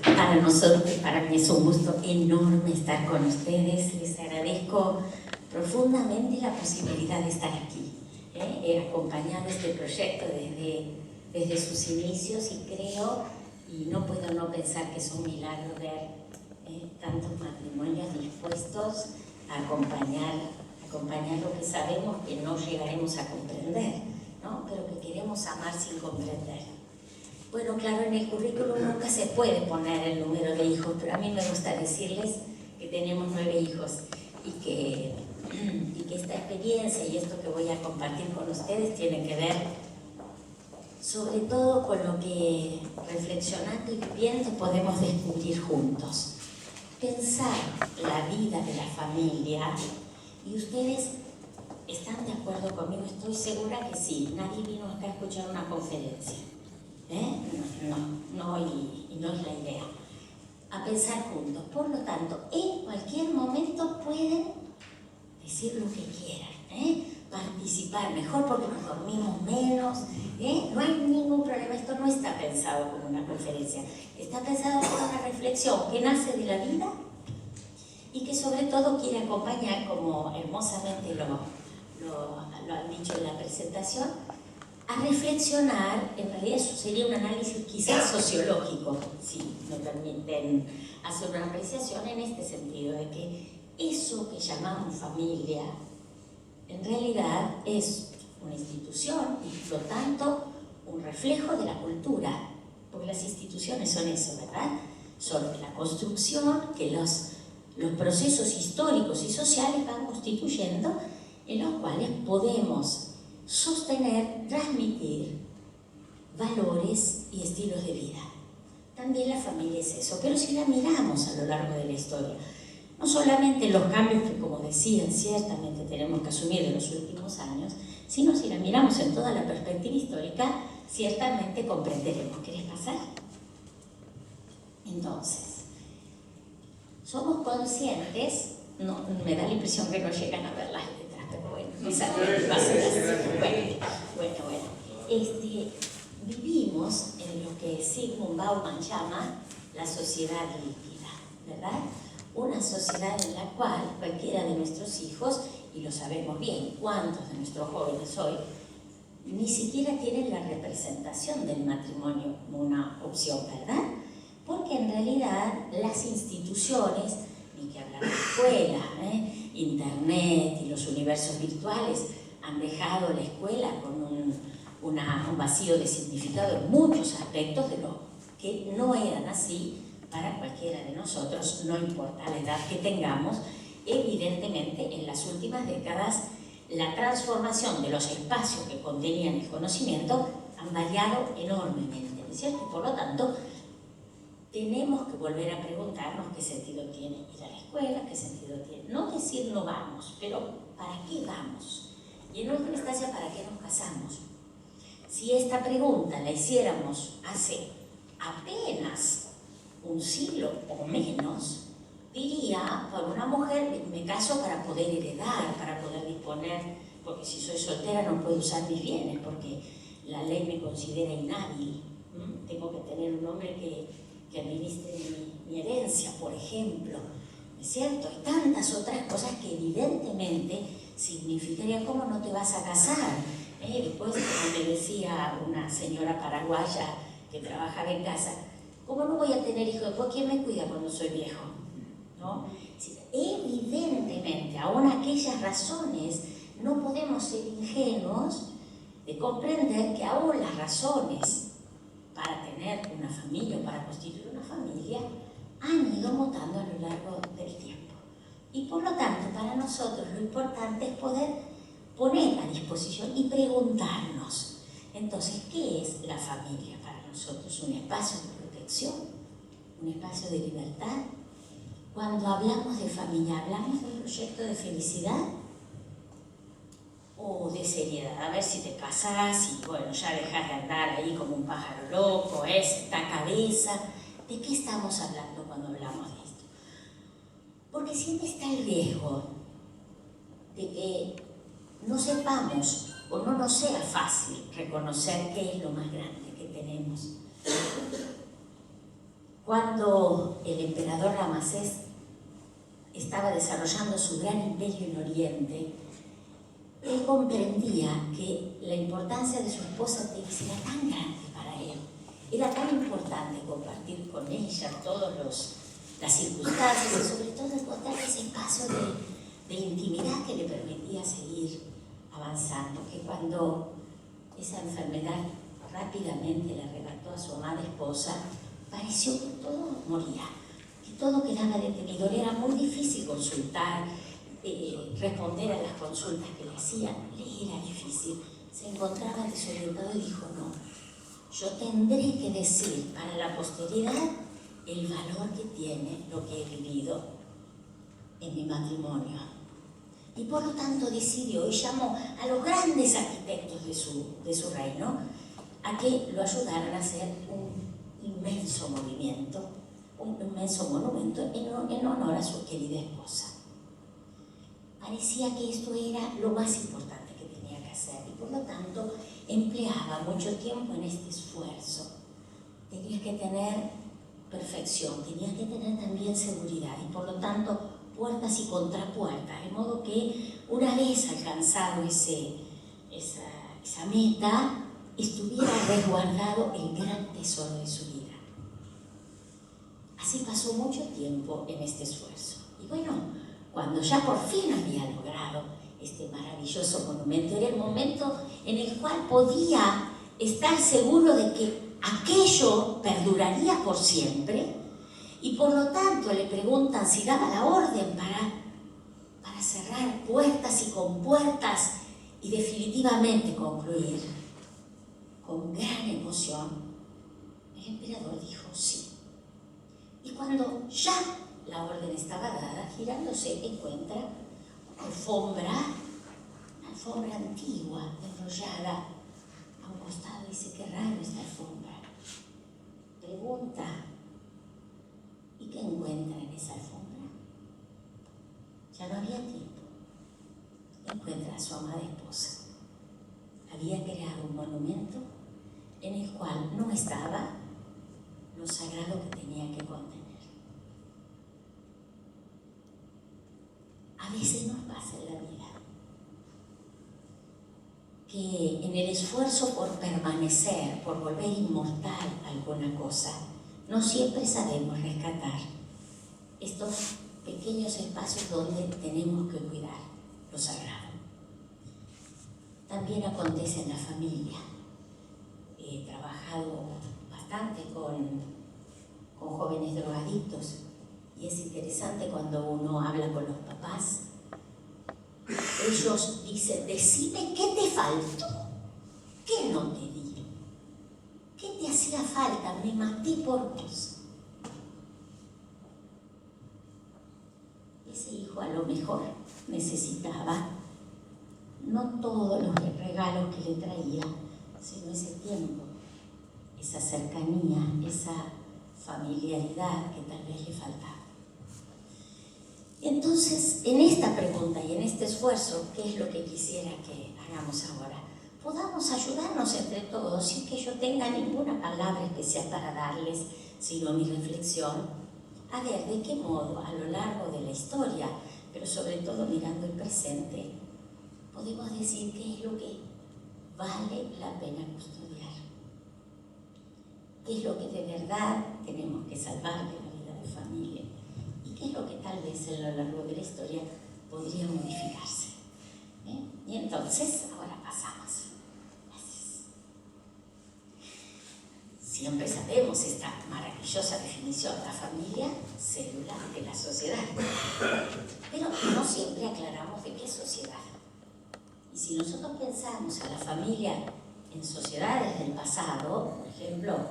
Para nosotros, para mí es un gusto enorme estar con ustedes. Les agradezco profundamente la posibilidad de estar aquí. He acompañado este proyecto desde sus inicios y creo, y no puedo no pensar que es un milagro ver tantos matrimonios dispuestos a acompañar lo que sabemos que no llegaremos a comprender, ¿no? Pero que queremos amar sin comprender. Bueno, claro, en el currículum nunca se puede poner el número de hijos, pero a mí me gusta decirles que tenemos 9 hijos y que esta experiencia y esto que voy a compartir con ustedes tiene que ver sobre todo con lo que reflexionando y viviendo podemos descubrir juntos. Pensar la vida de la familia, y ustedes están de acuerdo conmigo, estoy segura que sí, nadie vino acá a escuchar una conferencia. No, y no es la idea. A pensar juntos. Por lo tanto, en cualquier momento pueden decir lo que quieran, participar mejor porque nos dormimos menos, no hay ningún problema. Esto no está pensado como una conferencia, está pensado como una reflexión que nace de la vida y que sobre todo quiere acompañar, como hermosamente lo han dicho en la presentación, a reflexionar. En realidad eso sería un análisis quizás sociológico, si me permiten hacer una apreciación en este sentido, de que eso que llamamos familia en realidad es una institución y por lo tanto un reflejo de la cultura, porque las instituciones son eso, ¿verdad? Son la construcción que los procesos históricos y sociales van constituyendo, en los cuales podemos sostener, transmitir valores y estilos de vida. También la familia es eso, pero si la miramos a lo largo de la historia, no solamente los cambios que, como decían, ciertamente tenemos que asumir en los últimos años, sino si la miramos en toda la perspectiva histórica, ciertamente comprenderemos. ¿Querés pasar? Entonces, somos conscientes, no, me da la impresión que no llegan a ver las letras, pero bueno, va a ser así. Bueno. Vivimos en lo que Zygmunt Bauman llama la sociedad líquida, ¿verdad? Una sociedad en la cual cualquiera de nuestros hijos, y lo sabemos bien, cuántos de nuestros jóvenes hoy, ni siquiera tienen la representación del matrimonio como una opción, ¿verdad? Porque en realidad las instituciones, ni que hablar de escuela, internet y los universos virtuales, han dejado la escuela con un vacío de significado en muchos aspectos de lo que no eran así para cualquiera de nosotros, no importa la edad que tengamos. Evidentemente, en las últimas décadas, la transformación de los espacios que contenían el conocimiento han variado enormemente, ¿no es cierto? Por lo tanto, tenemos que volver a preguntarnos qué sentido tiene ir a la escuela, qué sentido tiene, no decir no vamos, pero ¿para qué vamos? Y en última instancia, ¿para qué nos casamos? Si esta pregunta la hiciéramos hace apenas un siglo o menos, diría, por una mujer me caso para poder heredar, para poder disponer, porque si soy soltera no puedo usar mis bienes, porque la ley me considera inhábil. Tengo que tener un hombre que administre mi herencia, por ejemplo, ¿no es cierto? Y tantas otras cosas que evidentemente significaría cómo no te vas a casar. Después, como me decía una señora paraguaya que trabajaba en casa, ¿cómo no voy a tener hijos? Después, ¿quién me cuida cuando soy viejo? ¿No? Evidentemente, aún aquellas razones, no podemos ser ingenuos de comprender que aún las razones para tener una familia, para constituir una familia, han ido mutando a lo largo del tiempo. Y por lo tanto, para nosotros lo importante es poder poner a disposición y preguntarnos, entonces, ¿qué es la familia para nosotros? ¿Un espacio de protección? ¿Un espacio de libertad? Cuando hablamos de familia, ¿hablamos de un proyecto de felicidad o de seriedad? A ver si te casás y bueno, ya dejas de andar ahí como un pájaro loco, esta cabeza. ¿De qué estamos hablando cuando hablamos de esto? Porque siempre está el riesgo de que no sepamos o no nos sea fácil reconocer qué es lo más grande que tenemos. Cuando el emperador Ramsés estaba desarrollando su gran imperio en Oriente, él comprendía que la importancia de su esposa Tetis era tan grande para él, era tan importante compartir con ella todas las circunstancias y sobre todo encontrar ese espacio de intimidad que le permitía seguir avanzando, que cuando esa enfermedad rápidamente le arrebató a su amada esposa, pareció que todo moría, que todo quedaba detenido. Era muy difícil consultar, responder a las consultas que le hacían, le era difícil. Se encontraba desorientado y dijo: no, yo tendré que decir para la posteridad el valor que tiene lo que he vivido en mi matrimonio. Y por lo tanto decidió y llamó a los grandes arquitectos de su reino a que lo ayudaran a hacer un inmenso movimiento, un inmenso monumento en honor a su querida esposa. Parecía que esto era lo más importante que tenía que hacer y por lo tanto empleaba mucho tiempo en este esfuerzo. Tenía que tener perfección, tenía que tener también seguridad y por lo tanto puertas y contrapuertas, de modo que una vez alcanzado esa meta, estuviera resguardado el gran tesoro de su vida. Así pasó mucho tiempo en este esfuerzo. Y bueno, cuando ya por fin había logrado este maravilloso monumento, era el momento en el cual podía estar seguro de que aquello perduraría por siempre, y por lo tanto le preguntan si daba la orden para cerrar puertas y compuertas y definitivamente concluir. Con gran emoción, el emperador dijo sí. Y cuando ya la orden estaba dada, girándose encuentra una alfombra antigua, enrollada a un costado. Dice: qué raro esta alfombra. Pregunta: ¿y qué encuentra en esa alfombra? Ya no había tiempo. Encuentra a su amada esposa. Había creado un monumento en el cual no estaba lo sagrado que tenía que contener. A veces nos pasa en la vida que en el esfuerzo por permanecer, por volver inmortal alguna cosa, no siempre sabemos rescatar estos pequeños espacios donde tenemos que cuidar lo sagrado. También acontece en la familia. He trabajado bastante con jóvenes drogadictos y es interesante cuando uno habla con los papás. Ellos dicen: decime qué te faltó, qué no te di, qué te hacía falta, me maté por vos. Ese hijo a lo mejor necesitaba no todos los regalos que le traía, sino ese tiempo, esa cercanía, esa familiaridad que tal vez le faltaba. Entonces, en esta pregunta y en este esfuerzo, ¿qué es lo que quisiera que hagamos ahora? Podamos ayudarnos entre todos, sin que yo tenga ninguna palabra especial para darles, sino mi reflexión, a ver de qué modo a lo largo de la historia, pero sobre todo mirando el presente, podemos decir qué es lo que vale la pena custodiar, qué es lo que de verdad tenemos que salvar de la vida de familia y qué es lo que tal vez a lo largo de la historia podría modificarse. Y entonces, ahora pasamos. Gracias. Siempre sabemos esta maravillosa definición: la familia, célula de la sociedad. Pero no siempre aclaramos de qué sociedad. Y si nosotros pensamos a la familia en sociedades del pasado, por ejemplo,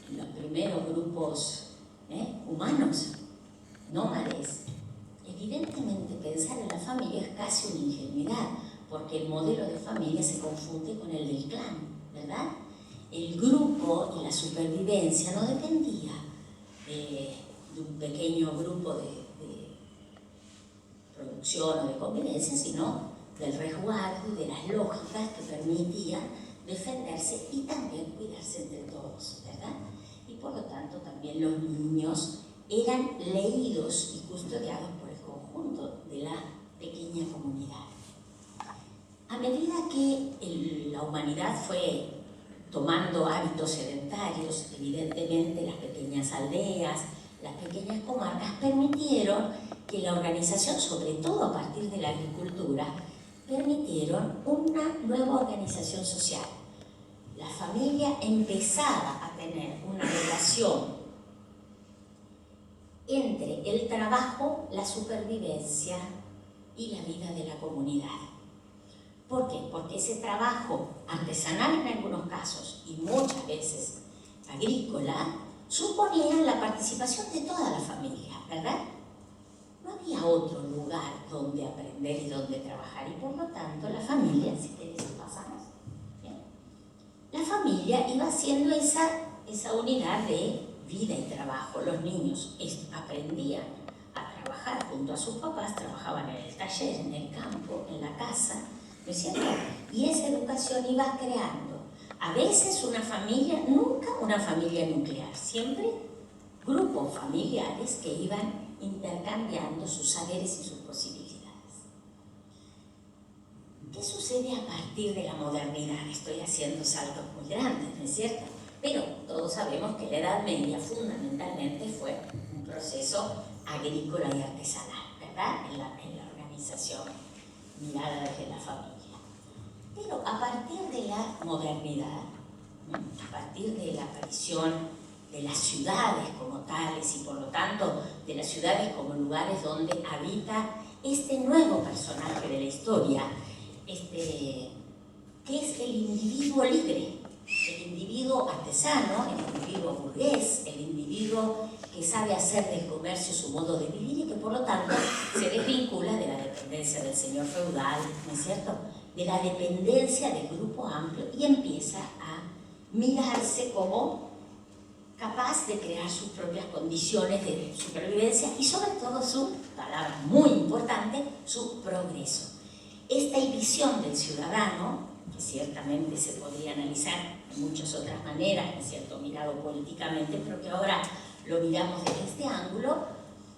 en los primeros grupos humanos, nómades, evidentemente pensar en la familia es casi una ingenuidad, porque el modelo de familia se confunde con el del clan, ¿verdad? El grupo y la supervivencia no dependía de un pequeño grupo de producción o de convivencia, sino del resguardo y de las lógicas que permitían defenderse y también cuidarse entre todos, ¿verdad? Y por lo tanto también los niños eran leídos y custodiados por el conjunto de la pequeña comunidad. A medida que la humanidad fue tomando hábitos sedentarios, evidentemente las pequeñas aldeas, las pequeñas comarcas permitieron que la organización, sobre todo a partir de la agricultura, permitieron una nueva organización social. La familia empezaba a tener una relación entre el trabajo, la supervivencia y la vida de la comunidad. ¿Por qué? Porque ese trabajo artesanal en algunos casos y muchas veces agrícola suponía la participación de toda la familia, ¿verdad? No había otro lugar donde aprender y donde trabajar, y por lo tanto la familia, si querés pasamos, ¿bien? La familia iba siendo esa unidad de vida y trabajo. Los niños aprendían a trabajar junto a sus papás, trabajaban en el taller, en el campo, en la casa, ¿no es cierto? Y esa educación iba creando a veces una familia, nunca una familia nuclear, siempre grupos familiares que iban intercambiando sus saberes y sus posibilidades. ¿Qué sucede a partir de la modernidad? Estoy haciendo saltos muy grandes, ¿no es cierto? Pero todos sabemos que la Edad Media fundamentalmente fue un proceso agrícola y artesanal, ¿verdad? En la organización mirada desde la familia. Pero a partir de la modernidad, a partir de la aparición de las ciudades como tales y por lo tanto de las ciudades como lugares donde habita este nuevo personaje de la historia, que es el individuo libre, el individuo artesano, el individuo burgués, el individuo que sabe hacer del comercio su modo de vivir y que por lo tanto se desvincula de la dependencia del señor feudal, ¿no es cierto?, de la dependencia del grupo amplio y empieza a mirarse como capaz de crear sus propias condiciones de supervivencia y sobre todo su, palabra muy importante, su progreso. Esta visión del ciudadano, que ciertamente se podría analizar de muchas otras maneras, ¿no es cierto?, mirado políticamente, pero que ahora lo miramos desde este ángulo,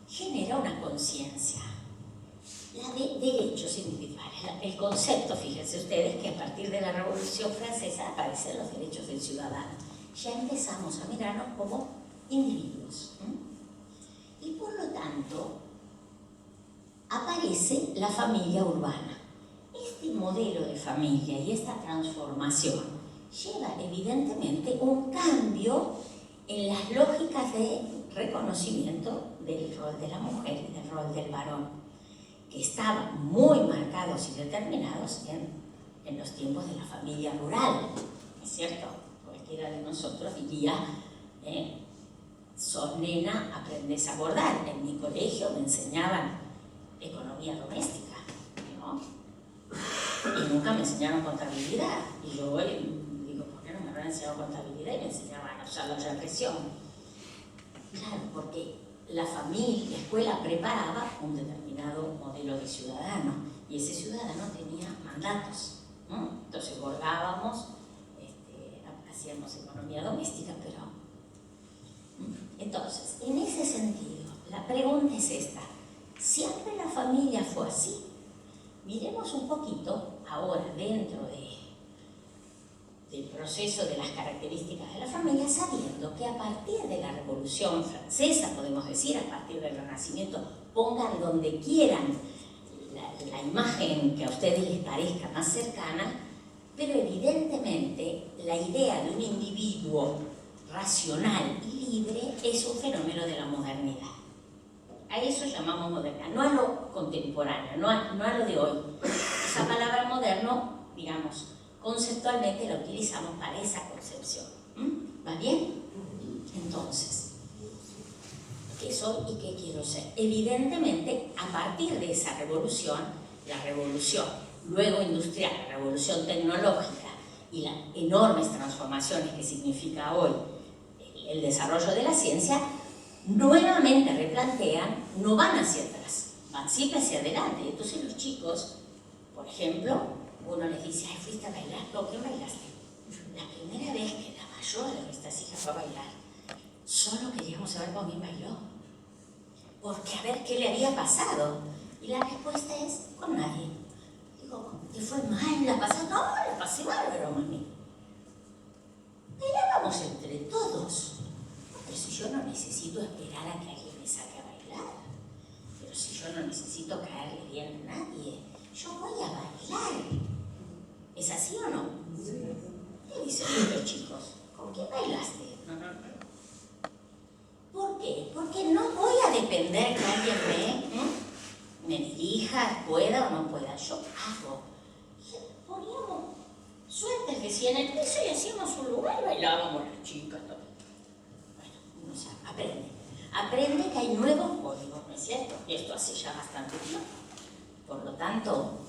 genera una conciencia, la de derechos individuales. El concepto, fíjense ustedes, que a partir de la Revolución Francesa aparecen los derechos del ciudadano. Ya empezamos a mirarnos como individuos. Y por lo tanto, aparece la familia urbana. Este modelo de familia y esta transformación lleva evidentemente un cambio en las lógicas de reconocimiento del rol de la mujer y del rol del varón, que estaban muy marcados y determinados en los tiempos de la familia rural, ¿es cierto? Cualquiera de nosotros diría, sos nena, aprendés a bordar. En mi colegio me enseñaban economía doméstica, ¿no? Y nunca me enseñaron contabilidad. Y yo hoy digo, ¿por qué no me habrán enseñado contabilidad y me enseñaban a usar la represión? Claro, porque la familia, la escuela preparaba un determinado modelo de ciudadano y ese ciudadano tenía mandatos, ¿no? Entonces bordábamos, hacíamos economía doméstica, pero... Entonces, en ese sentido, la pregunta es esta: ¿siempre la familia fue así? Miremos un poquito ahora dentro del proceso de las características de la familia, sabiendo que a partir de la Revolución Francesa, podemos decir, a partir del Renacimiento, pongan donde quieran la imagen que a ustedes les parezca más cercana, pero evidentemente la idea de un individuo racional y libre es un fenómeno de la modernidad. A eso llamamos modernidad, no a lo contemporáneo, no a lo de hoy. Esa palabra moderno, digamos, conceptualmente la utilizamos para esa concepción. ¿Va bien? Entonces, ¿qué soy y qué quiero ser? Evidentemente, a partir de esa revolución, la revolución luego industrial, la revolución tecnológica y las enormes transformaciones que significa hoy el desarrollo de la ciencia, nuevamente replantean, no van hacia atrás, van siempre hacia adelante. Entonces los chicos, por ejemplo, uno les dice, ay, fuiste a bailar, ¿con qué bailaste? La primera vez que la mayor de nuestras hijas fue a bailar, solo queríamos saber con quién bailó, porque a ver qué le había pasado. Y la respuesta es, con nadie. Digo, ¿te fue mal? ¿La pasaste? No, la pasé bárbaro, mami. Bailábamos entre todos. Pero si yo no necesito esperar a que alguien me saque a bailar, pero si yo no necesito caerle bien a nadie, yo voy a bailar. ¿Es así o no? Sí. ¿Qué dicen los chicos? ¿Con quién bailaste? No. ¿Por qué? Porque no voy a depender que alguien me dirija, pueda o no pueda. Yo hago. Poníamos suerte que si en el piso y hacíamos un lugar y bailábamos las chicas. Todo. Bueno, uno ya aprende. Aprende que hay nuevos códigos, ¿no es cierto? Y esto hace ya bastante tiempo. Por lo tanto,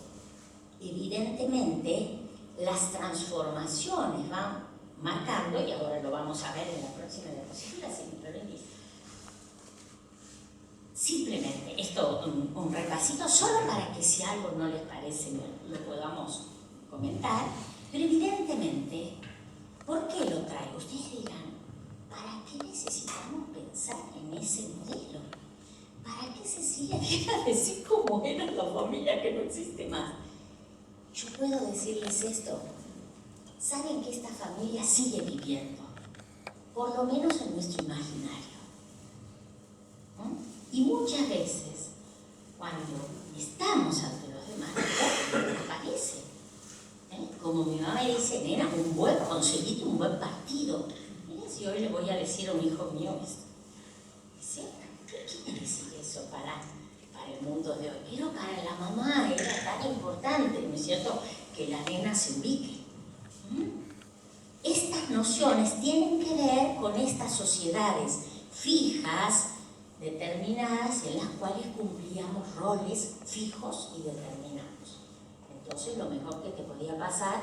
evidentemente, las transformaciones van marcando, y ahora lo vamos a ver en la próxima diapositiva, si me permitís. Simplemente, esto, un repasito, solo para que si algo no les parece lo podamos comentar, pero evidentemente, ¿por qué lo traigo? Ustedes dirán, ¿para qué necesitamos pensar en ese modelo? ¿Para qué Cecilia viene a decir cómo era la familia que no existe más? Yo puedo decirles esto. Saben que esta familia sigue viviendo, por lo menos en nuestro imaginario. Y muchas veces, cuando estamos ante los demás, nos parece. Como mi mamá me dice, nena, conseguiste un buen partido. Mira, si hoy le voy a decir a un hijo mío esto. Dice, ¿qué quiere decir eso para el mundo de hoy? Pero para la mamá era tan importante, ¿no es cierto?, que la nena se ubique. Estas nociones tienen que ver con estas sociedades fijas, determinadas, en las cuales cumplíamos roles fijos y determinados. Entonces lo mejor que te podía pasar,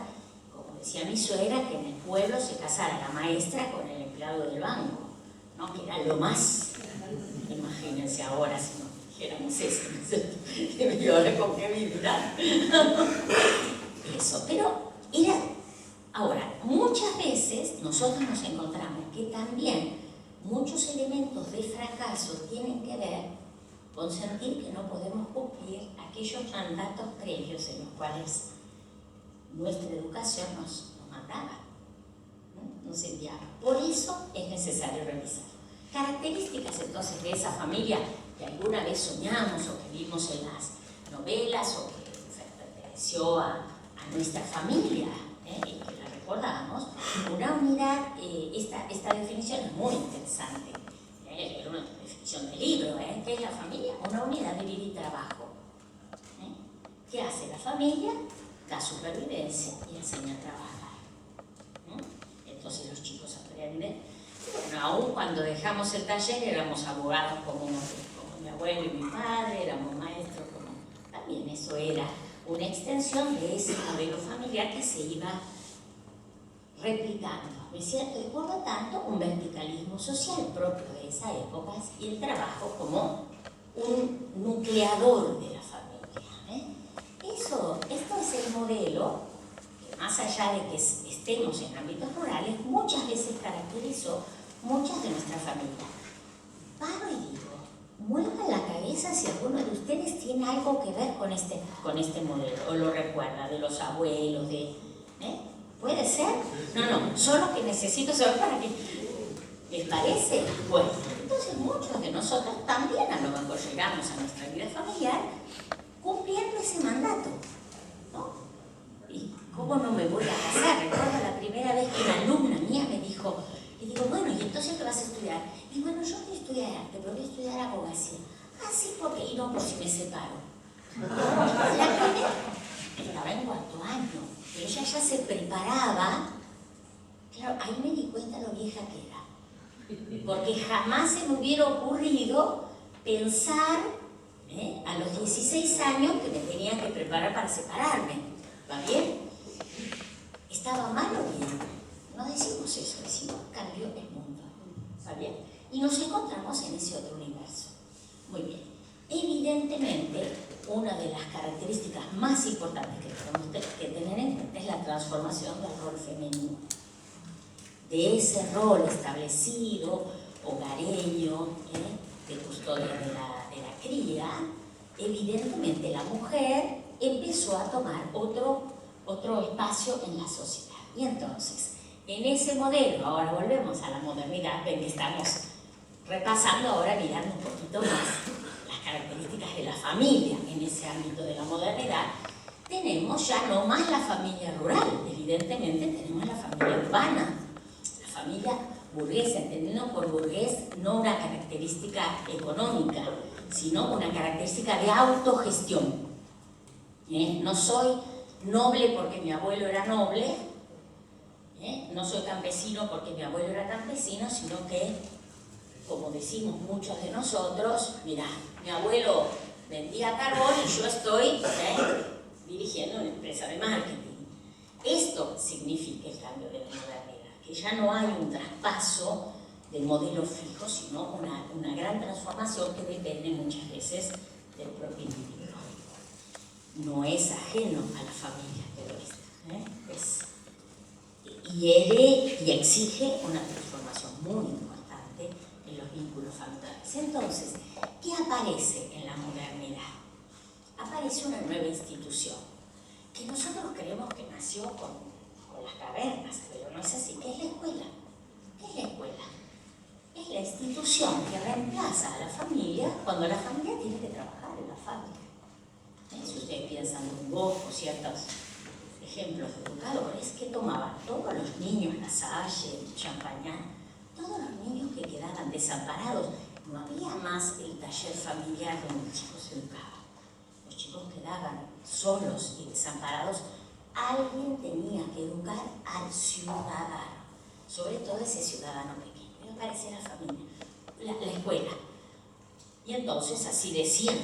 como decía mi suegra, que en el pueblo se casara la maestra con el empleado del banco, ¿no? Que era lo más. Imagínense ahora si nos dijéramos eso, ¿no es cierto? Y ahora con qué vibrar. Eso, pero era. Ahora, muchas veces nosotros nos encontramos que también muchos elementos de fracaso tienen que ver con sentir que no podemos cumplir aquellos mandatos previos en los cuales nuestra educación nos mandaba, nos enviaba. Por eso es necesario revisar. Características entonces de esa familia que alguna vez soñamos o que vimos en las novelas o que perteneció a nuestra familia, y que la recordamos, una unidad, esta definición es muy interesante, es una definición de libro, ¿qué es la familia? Una unidad de vida y trabajo. ¿Qué hace la familia? Da supervivencia y enseña a trabajar. Entonces los chicos aprenden. Bueno, aún cuando dejamos el taller éramos abogados como mi abuelo y mi padre, éramos maestros, también eso era una extensión de ese modelo familiar que se iba replicando, ¿no es cierto? Y por lo tanto un verticalismo social propio de esa época y el trabajo como un nucleador de la familia. Esto es el modelo que, más allá de que estemos en ámbitos rurales, muchas veces caracterizó muchas de nuestras familias. Paro y digo, muevan la cabeza si alguno de ustedes tiene algo que ver con este modelo, o lo recuerda, de los abuelos, ¿puede ser? No, solo que necesito saber para qué. ¿Les parece? Bueno, entonces muchos de nosotros también a lo mejor llegamos a nuestra vida familiar cumpliendo ese mandato, ¿no? ¿Y cómo no me voy a casar? Recuerdo la primera vez que una alumna mía me dijo, y digo, bueno, ¿y entonces qué vas a estudiar? Y bueno, yo voy a estudiar arte, pero voy a estudiar abogacía. Ah, sí, porque, y no por si me separo. La primera estaba en cuarto año, pero ella ya se preparaba. Claro, ahí me di cuenta lo vieja que era, porque jamás se me hubiera ocurrido pensar a los 16 años que me tenía que preparar para separarme. ¿Va bien? ¿Estaba mal o bien? No decimos eso, decimos cambió el mundo. ¿Va bien? Y nos encontramos en ese otro universo. Muy bien. Evidentemente, una de las características más importantes que tenemos que tener en cuenta es la transformación del rol femenino. De ese rol establecido hogareño, de custodia de la cría, evidentemente la mujer empezó a tomar otro espacio en la sociedad. Y entonces, en ese modelo, ahora volvemos a la modernidad, ven que estamos repasando ahora, mirando un poquito más las características de la familia en ese ámbito de la modernidad. Tenemos ya no más la familia rural, evidentemente tenemos la familia urbana, la familia burguesa, entendiendo por burgués no una característica económica, sino una característica de autogestión. No soy noble porque mi abuelo era noble, no soy campesino porque mi abuelo era campesino, sino que, como decimos muchos de nosotros, mira, mi abuelo vendía carbón y yo estoy dirigiendo una empresa de marketing. Esto significa el cambio de la modernidad, que ya no hay un traspaso del modelo fijo, sino una gran transformación que depende muchas veces del propio individuo. No es ajeno a la familia, pero hiere y exige una transformación muy importante en los vínculos familiares. Entonces, ¿qué aparece en la modernidad? Aparece una nueva institución, que nosotros creemos que nació con las cavernas, pero no es así. ¿Qué es la escuela? ¿Qué es la escuela? Es la institución que reemplaza a la familia cuando la familia tiene que trabajar en la fábrica. Si ustedes piensan en vos o ciertos ejemplos de educadores que tomaban todos los niños, La Salle, Champagnat, todos los niños que quedaban desamparados, no había más el taller familiar donde los chicos se educaban. Los chicos quedaban solos y desamparados. Alguien tenía que educar al ciudadano, sobre todo ese ciudadano pequeño. Me parece la familia, la escuela. Y entonces así decían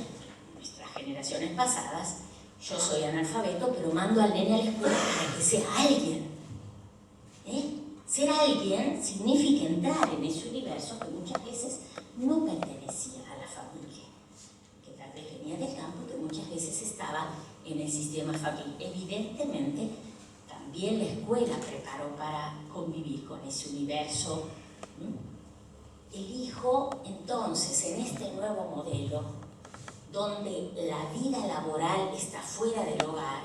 nuestras generaciones pasadas: yo soy analfabeto, pero mando al nene a la escuela para que sea alguien. Ser alguien significa entrar en ese universo que muchas veces no pertenecía a la familia, que tal vez venía del campo, que muchas veces estaba en el sistema familiar. Evidentemente, también la escuela preparó para convivir con ese universo. El hijo, entonces, en este nuevo modelo, donde la vida laboral está fuera del hogar,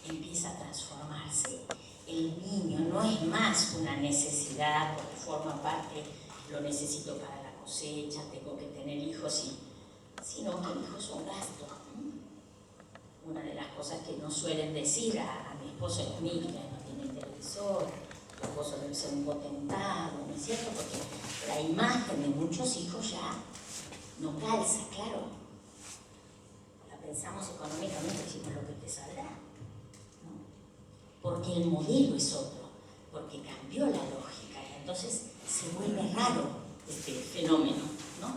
empieza a transformarse. El niño no es más una necesidad porque forma parte, lo necesito para la cosecha, tengo que tener hijos, sino que el hijo es un gasto. Una de las cosas que nos suelen decir a mi esposo y a mí, que no tiene televisor, tu esposo debe ser un potentado, ¿no es cierto? Porque la imagen de muchos hijos ya no calza, claro. Pensamos económicamente, decimos lo que te saldrá, ¿no? Porque el modelo es otro, porque cambió la lógica y entonces se vuelve raro este fenómeno, ¿no?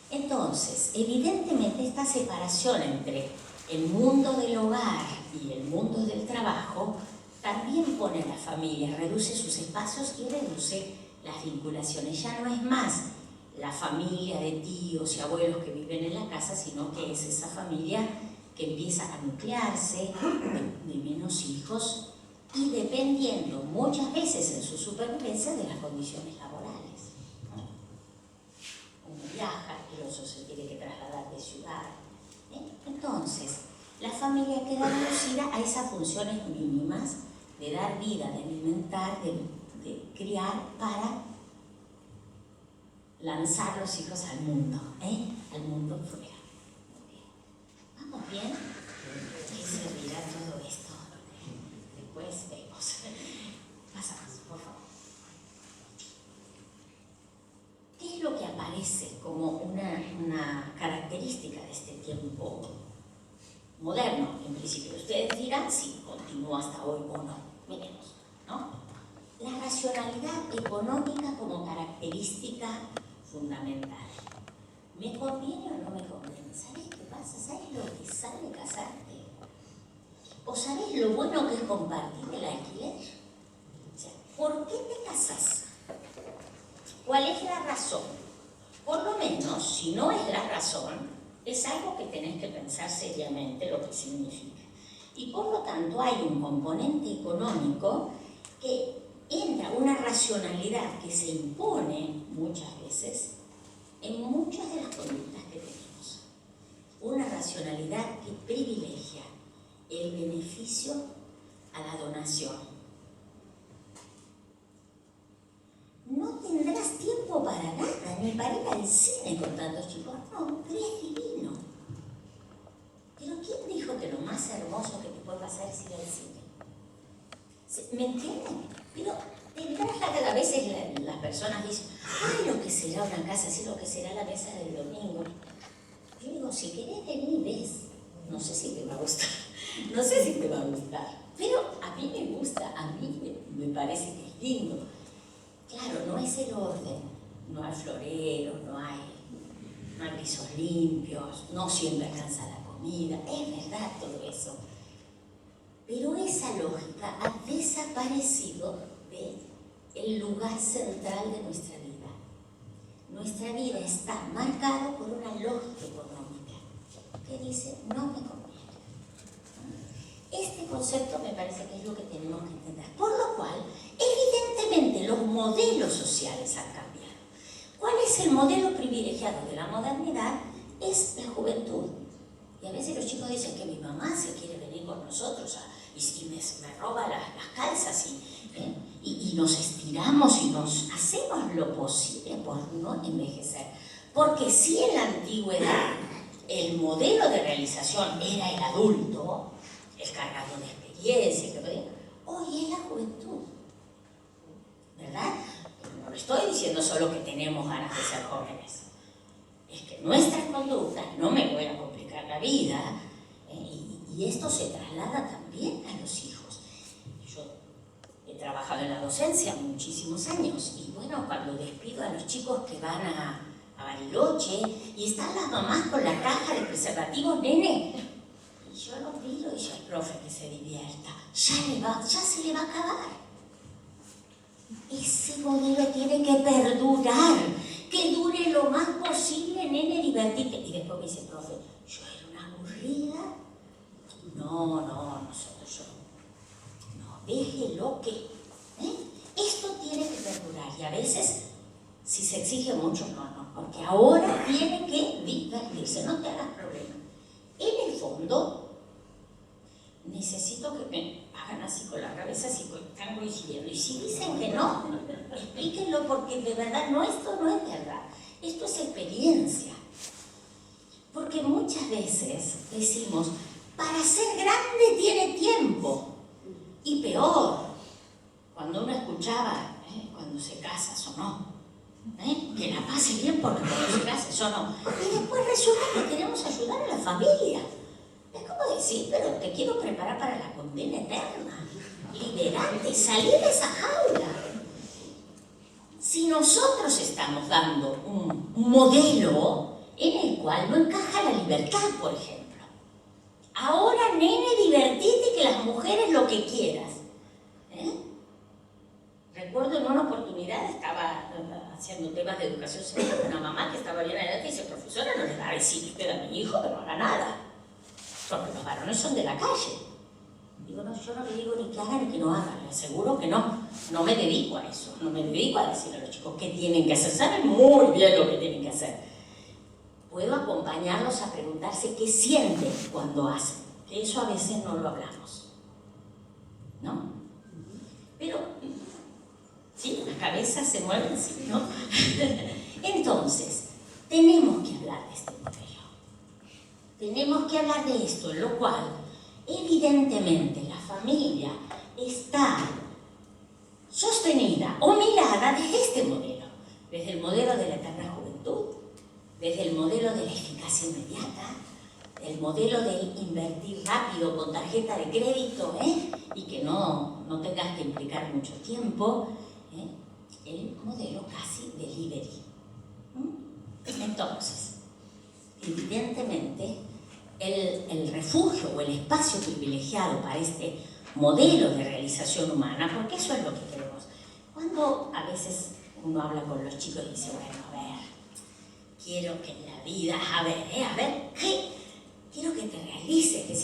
Entonces, evidentemente esta separación entre el mundo del hogar y el mundo del trabajo también pone a la familia, reduce sus espacios y reduce las vinculaciones. Ya no es más la familia de tíos y abuelos que viven en la casa, sino que es esa familia que empieza a nuclearse de menos hijos y dependiendo muchas veces en su supervivencia de las condiciones laborales. Uno viaja, el otro se tiene que trasladar de ciudad. Entonces, la familia queda reducida a esas funciones mínimas de dar vida, de alimentar, de criar para lanzar los hijos al mundo fuera. ¿Vamos bien? ¿Qué servirá todo esto? Después vemos. Pasamos, por favor. ¿Qué es lo que aparece como una característica de este tiempo moderno? En principio, ustedes dirán si continúa hasta hoy o no. Miremos, ¿no? La racionalidad económica como característica fundamental. ¿Me conviene o no me conviene? ¿Sabes qué pasa? ¿Sabes lo que sale casarte? ¿O sabes lo bueno que es compartir el alquiler? O sea, ¿por qué te casas? ¿Cuál es la razón? Por lo menos, si no es la razón, es algo que tenés que pensar seriamente lo que significa. Y por lo tanto hay un componente económico que entra una racionalidad que se impone muchas veces en muchas de las conductas que tenemos. Una racionalidad que privilegia el beneficio a la donación. No tendrás tiempo para nada, ni para ir al cine con tantos chicos. No, pero es divino. Pero ¿quién dijo que lo más hermoso que te puede pasar es ir al cine? ¿Me entienden? Pero detrás cada vez las personas dicen, ay, lo que será una casa así, lo que será la mesa del domingo. Yo digo, si querés venir, ves. No sé si te va a gustar, no sé si te va a gustar, pero a mí me gusta, a mí me parece que es lindo. Claro, no es el orden, no hay floreros, no hay pisos limpios, no siempre alcanza la comida, es verdad todo eso. Pero esa lógica ha desaparecido del lugar central de nuestra vida. Nuestra vida está marcada por una lógica económica que dice, no me conviene. Este concepto me parece que es lo que tenemos que entender. Por lo cual, evidentemente, los modelos sociales han cambiado. ¿Cuál es el modelo privilegiado de la modernidad? Es la juventud. Y a veces los chicos dicen que mi mamá se quiere venir con nosotros y me roba las calzas y nos estiramos y nos hacemos lo posible por no envejecer. Porque si en la antigüedad el modelo de realización era el adulto, el cargador de experiencia, hoy es la juventud, ¿verdad? No le estoy diciendo solo que tenemos ganas de ser jóvenes, es que nuestras conductas, no me voy a complicar la vida, y esto se traslada también a los hijos. Yo he trabajado en la docencia muchísimos años, y bueno, cuando despido a los chicos que van a Bariloche y están las mamás con la caja de preservativos, nene, y yo lo miro y yo, el profe, que se divierta, ya se le va a acabar. Ese modelo tiene que perdurar, que dure lo más posible, nene, divertirte. Y después me dice, profe, yo era una aburrida. No, nosotros no, déjelo que esto tiene que perdurar, y a veces si se exige mucho, no, porque ahora tiene que divertirse, no te hagas problema. En el fondo, necesito que me hagan así con la cabeza, así que están coincidiendo. Y si dicen que no, explíquenlo, porque de verdad esto no es verdad, esto es experiencia. Porque muchas veces decimos, para ser grande tiene tiempo. Y peor, cuando uno escuchaba, cuando se casa o no, que la pase bien porque cuando se casa eso no. Y después resulta que queremos ayudar a la familia. Es como decir, pero te quiero preparar para la condena eterna. Liberate, salí de esa jaula. Si nosotros estamos dando un modelo en el cual no encaja la libertad, por ejemplo. Ahora, nene, divertite, que las mujeres lo que quieras. Recuerdo en una oportunidad estaba haciendo temas de educación sexual con una mamá que estaba bien adelante y dice, profesora, no le va a decir usted a mi hijo que no haga nada, porque los varones son de la calle. Digo, no, yo no le digo ni que hagan ni que no hagan, le aseguro que no me dedico a eso, no me dedico a decirle a los chicos qué tienen que hacer, saben muy bien lo que tienen que hacer. Puedo acompañarlos a preguntarse qué sienten cuando hacen, que eso a veces no lo hablamos, ¿no? Pero, sí, las cabezas se mueven, sí, ¿no? Entonces, tenemos que hablar de este modelo. Tenemos que hablar de esto, en lo cual, evidentemente, la familia está sostenida o mirada desde este modelo, desde el modelo de la eterna juventud, desde el modelo de la eficacia inmediata, el modelo de invertir rápido con tarjeta de crédito, y que no tengas que implicar mucho tiempo, el modelo casi delivery. Entonces, evidentemente, el refugio o el espacio privilegiado para este modelo de realización humana, porque eso es lo que queremos. Cuando a veces uno habla con los chicos y dice, bueno, a ver, quiero que en la vida, a ver, ¿qué? Quiero que te realices, que seas